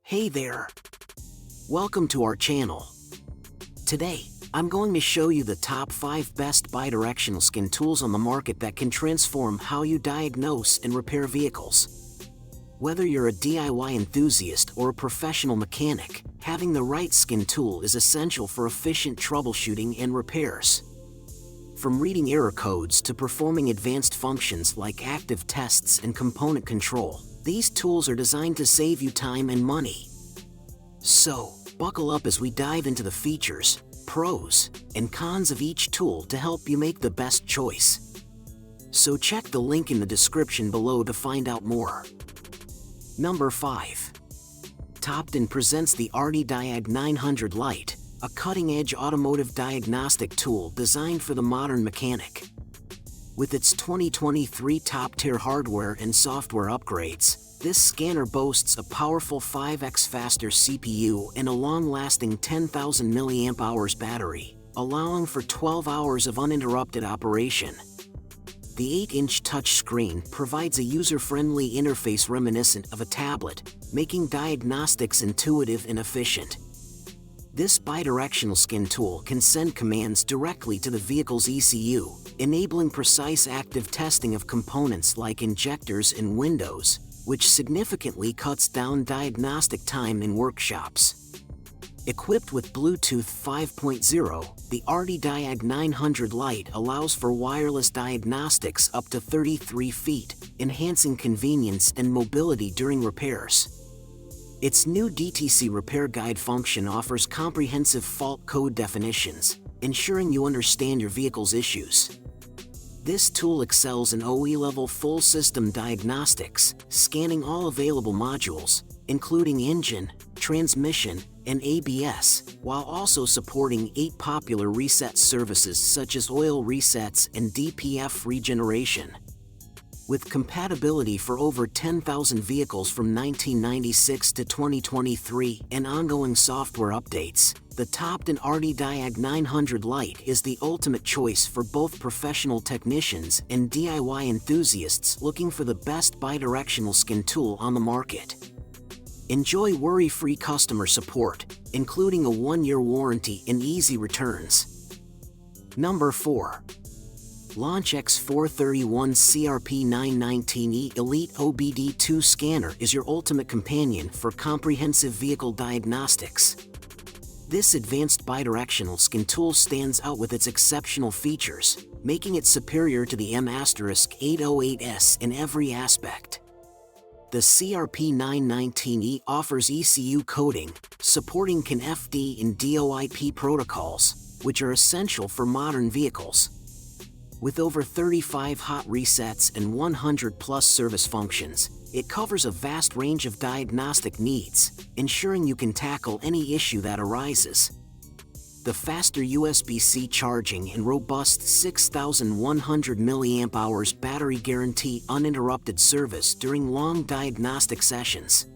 Hey there! Welcome to our channel. Today, I'm going to show you the top 5 best bidirectional scan tools on the market that can transform how you diagnose and repair vehicles. Whether you're a DIY enthusiast or a professional mechanic, having the right scan tool is essential for efficient troubleshooting and repairs. From reading error codes to performing advanced functions like active tests and component control, these tools are designed to save you time and money. So, buckle up as we dive into the features, pros, and cons of each tool to help you make the best choice. So check the link in the description below to find out more. Number 5. TOPTON presents the RDdiag 900 Lite, a cutting-edge automotive diagnostic tool designed for the modern mechanic. With its 2023 top-tier hardware and software upgrades, this scanner boasts a powerful 5x faster CPU and a long-lasting 10,000 mAh battery, allowing for 12 hours of uninterrupted operation. The 8-inch touchscreen provides a user-friendly interface reminiscent of a tablet, making diagnostics intuitive and efficient. This bidirectional scan tool can send commands directly to the vehicle's ECU, enabling precise active testing of components like injectors and windows, which significantly cuts down diagnostic time in workshops. Equipped with Bluetooth 5.0, the RDdiag 900 Lite allows for wireless diagnostics up to 33 feet, enhancing convenience and mobility during repairs. Its new DTC Repair Guide function offers comprehensive fault code definitions, ensuring you understand your vehicle's issues. This tool excels in OE-level full system diagnostics, scanning all available modules, including engine, transmission, and ABS, while also supporting 8 popular reset services such as oil resets and DPF regeneration. With compatibility for over 10,000 vehicles from 1996 to 2023 and ongoing software updates, the TOPTON RDdiag 900 Lite is the ultimate choice for both professional technicians and DIY enthusiasts looking for the best bidirectional scan tool on the market. Enjoy worry-free customer support, including a 1-year warranty and easy returns. Number 4. Launchx 431 CRP 919E Elite OBD2 Scanner is your ultimate companion for comprehensive vehicle diagnostics. This advanced bidirectional scan tool stands out with its exceptional features, making it superior to the M*808S in every aspect. The CRP 919E offers ECU coding, supporting CAN-FD and DOIP protocols, which are essential for modern vehicles. With over 35 hot resets and 100+ service functions, it covers a vast range of diagnostic needs, ensuring you can tackle any issue that arises. The faster USB-C charging and robust 6,100 mAh battery guarantee uninterrupted service during long diagnostic sessions.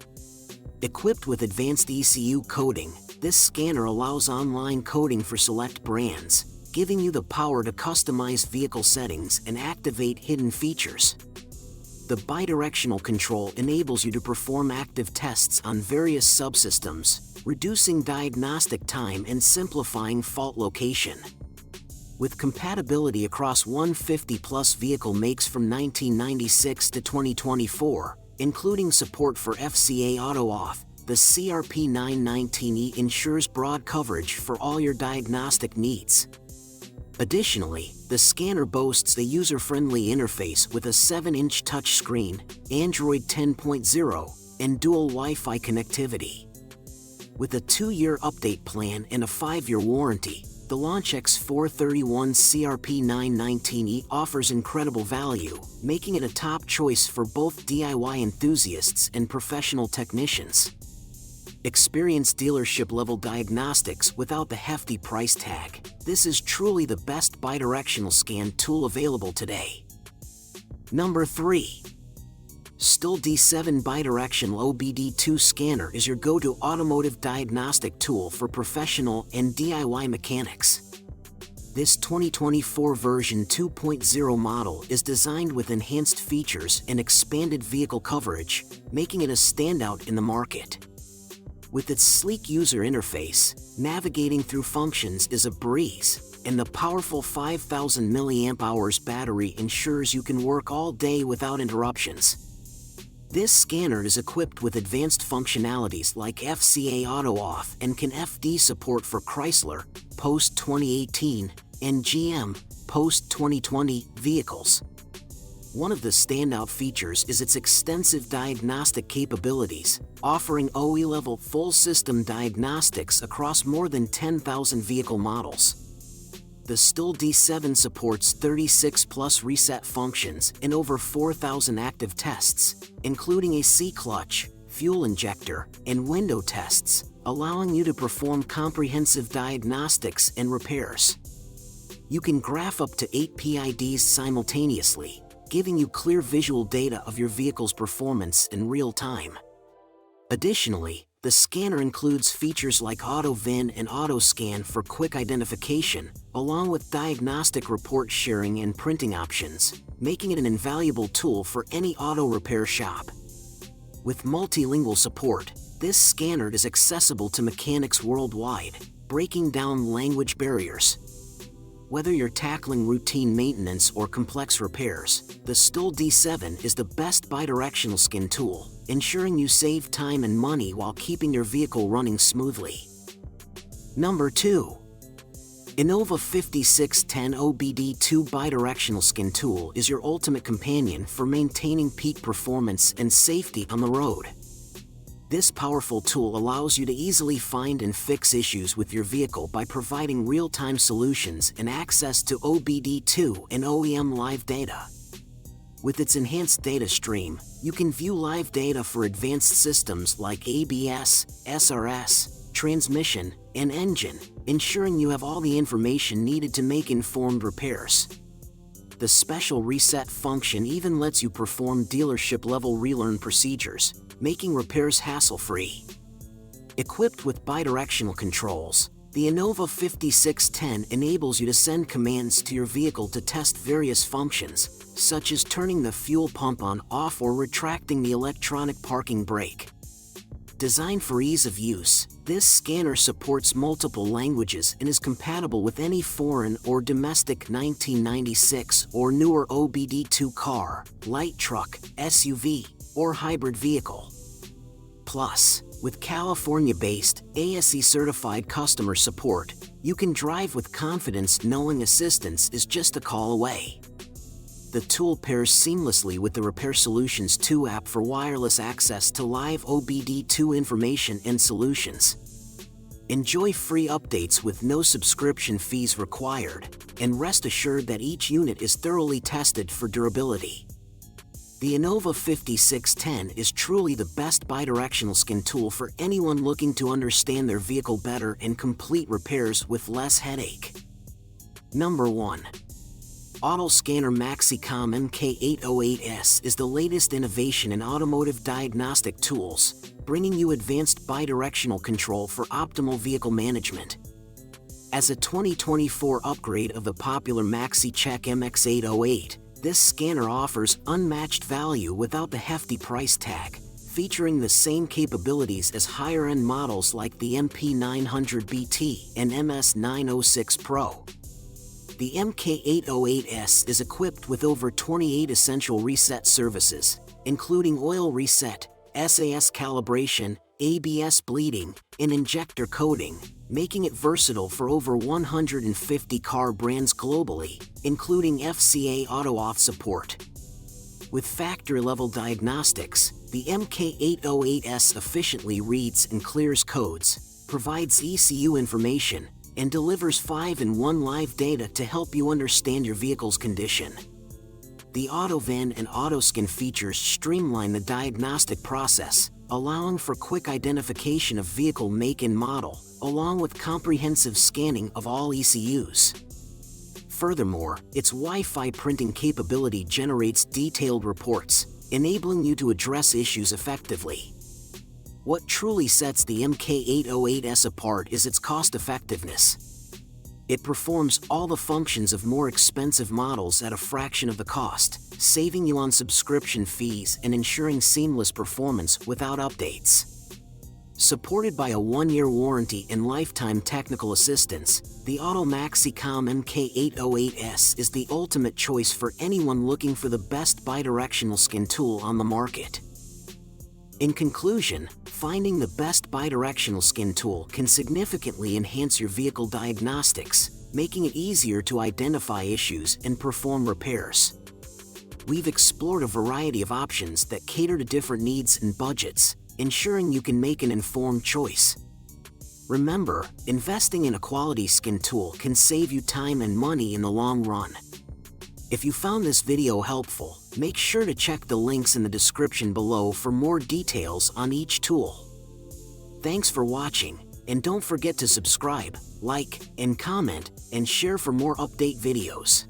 Equipped with advanced ECU coding, this scanner allows online coding for select brands, giving you the power to customize vehicle settings and activate hidden features. The bidirectional control enables you to perform active tests on various subsystems, reducing diagnostic time and simplifying fault location. With compatibility across 150+ vehicle makes from 1996 to 2024, including support for FCA Auto-Off, the CRP 919E ensures broad coverage for all your diagnostic needs. Additionally, the scanner boasts a user-friendly interface with a 7-inch touchscreen, Android 10.0, and dual Wi-Fi connectivity. With a 2-year update plan and a 5-year warranty, the Launchx 431 CRP 919E offers incredible value, making it a top choice for both DIY enthusiasts and professional technicians. Experience dealership-level diagnostics without the hefty price tag. This is truly the best bidirectional scan tool available today. Number 3. STIL D7 Bidirectional OBD2 Scanner is your go-to automotive diagnostic tool for professional and DIY mechanics. This 2024 version 2.0 model is designed with enhanced features and expanded vehicle coverage, making it a standout in the market. With its sleek user interface, navigating through functions is a breeze, and the powerful 5000 mAh battery ensures you can work all day without interruptions. This scanner is equipped with advanced functionalities like FCA Auto Off and can FD support for Chrysler, post-2018, and GM, post-2020 vehicles. One of the standout features is its extensive diagnostic capabilities, offering OE-level full-system diagnostics across more than 10,000 vehicle models. The STIL D7 supports 36+ reset functions and over 4,000 active tests, including a C-clutch, fuel injector, and window tests, allowing you to perform comprehensive diagnostics and repairs. You can graph up to 8 PIDs simultaneously, giving you clear visual data of your vehicle's performance in real time. Additionally, the scanner includes features like auto-VIN and auto-scan for quick identification, along with diagnostic report sharing and printing options, making it an invaluable tool for any auto repair shop. With multilingual support, this scanner is accessible to mechanics worldwide, breaking down language barriers. Whether you're tackling routine maintenance or complex repairs, the STIL D7 is the best bidirectional scan tool, ensuring you save time and money while keeping your vehicle running smoothly. Number 2. Innova 5610 OBD2 Bidirectional Scan Tool is your ultimate companion for maintaining peak performance and safety on the road. This powerful tool allows you to easily find and fix issues with your vehicle by providing real-time solutions and access to OBD2 and OEM live data. With its enhanced data stream, you can view live data for advanced systems like ABS, SRS, transmission, and engine, ensuring you have all the information needed to make informed repairs. The special reset function even lets you perform dealership-level relearn procedures, making repairs hassle-free. Equipped with bidirectional controls, the Innova 5610 enables you to send commands to your vehicle to test various functions, such as turning the fuel pump on, off, or retracting the electronic parking brake. Designed for ease of use, this scanner supports multiple languages and is compatible with any foreign or domestic 1996 or newer OBD2 car, light truck, SUV, or hybrid vehicle. Plus, with California-based, ASE-certified customer support, you can drive with confidence knowing assistance is just a call away. The tool pairs seamlessly with the Repair Solutions 2 app for wireless access to live OBD2 information and solutions. Enjoy free updates with no subscription fees required, and rest assured that each unit is thoroughly tested for durability. The Innova 5610 is truly the best bidirectional scan tool for anyone looking to understand their vehicle better and complete repairs with less headache. Number 1. AutoScanner MaxiCom MK808S is the latest innovation in automotive diagnostic tools, bringing you advanced bidirectional control for optimal vehicle management. As a 2024 upgrade of the popular MaxiCheck MX808, this scanner offers unmatched value without the hefty price tag, featuring the same capabilities as higher-end models like the MP900BT and MS906 Pro. The MK808S is equipped with over 28 essential reset services, including oil reset, SAS calibration, ABS bleeding, and injector coating, making it versatile for over 150 car brands globally, including FCA Auto-Off support. With factory-level diagnostics, the MK808S efficiently reads and clears codes, provides ECU information, and delivers 5-in-1 live data to help you understand your vehicle's condition. The auto-VIN and auto-scan features streamline the diagnostic process, allowing for quick identification of vehicle make and model, along with comprehensive scanning of all ECUs. Furthermore, its Wi-Fi printing capability generates detailed reports, enabling you to address issues effectively. What truly sets the MK808S apart is its cost-effectiveness. It performs all the functions of more expensive models at a fraction of the cost, saving you on subscription fees and ensuring seamless performance without updates. Supported by a 1-year warranty and lifetime technical assistance, the Automaxicom MK808S is the ultimate choice for anyone looking for the best bidirectional scan tool on the market. In conclusion, finding the best bidirectional scan tool can significantly enhance your vehicle diagnostics, making it easier to identify issues and perform repairs. We've explored a variety of options that cater to different needs and budgets, ensuring you can make an informed choice. Remember, investing in a quality scan tool can save you time and money in the long run. If you found this video helpful, make sure to check the links in the description below for more details on each tool. Thanks for watching, and don't forget to subscribe, like, and comment, and share for more update videos.